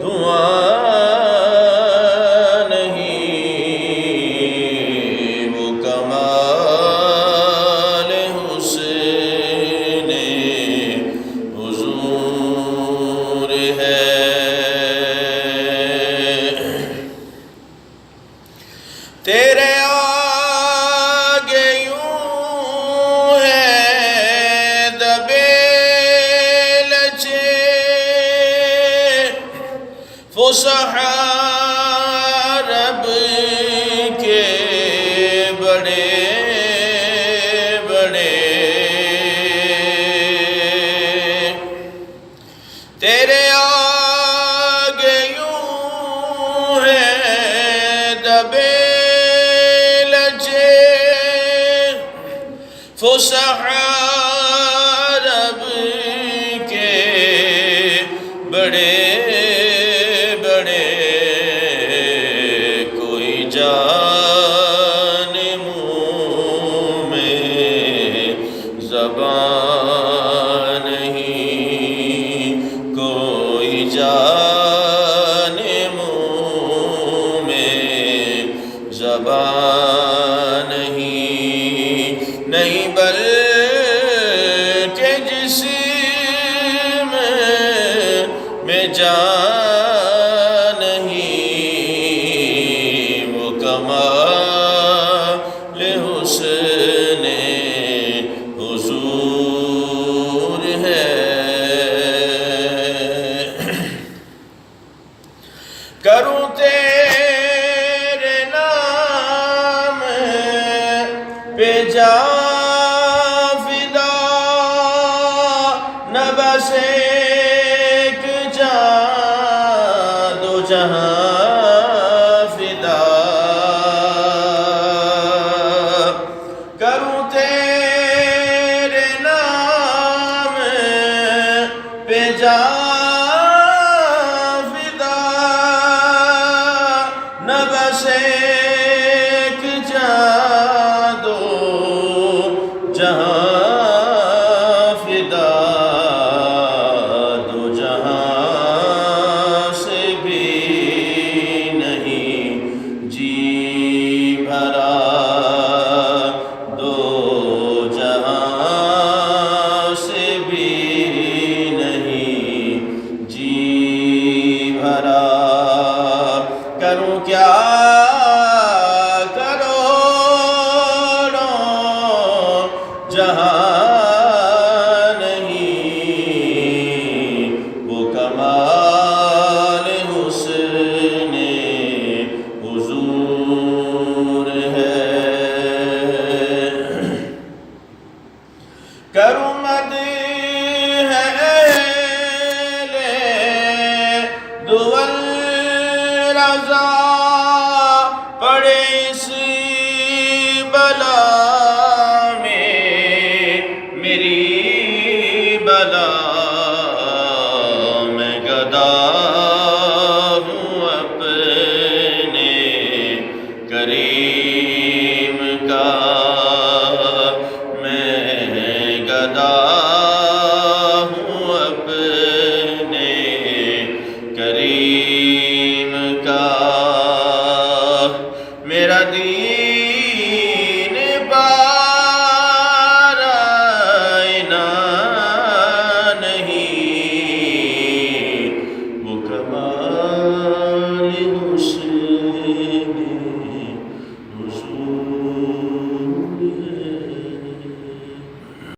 دھواں نہیں، وہ کمال حسن حضور ہے۔ تیرے آگے یوں ہے دبے لچے فصحا رب کے بڑے بڑے، تیرے آگے یوں ہے دبے فصحا رب کے بڑے بڑے، کوئی جان منہ میں زبان نہیں، کوئی جان منہ میں زبان نہیں بلکہ جسم میں جان نہیں، وہ کمال حسن حضور ہے۔ کروں تیرے نام پہ جا بس ایک جان دو جہاں فدا، کروں تیرے نام پہ جان فدا، نہ بس ایک جان دو جہاں کروں کیا کروڑوں جہاں نہیں، وہ کمال حسن حضور ہے۔ کروں مدح اہل دول رضا، پڑے اس بلا میں میری بلا، میں گدا ہوں اپنے کریم کا، میں گدا ہوں اپنے کریم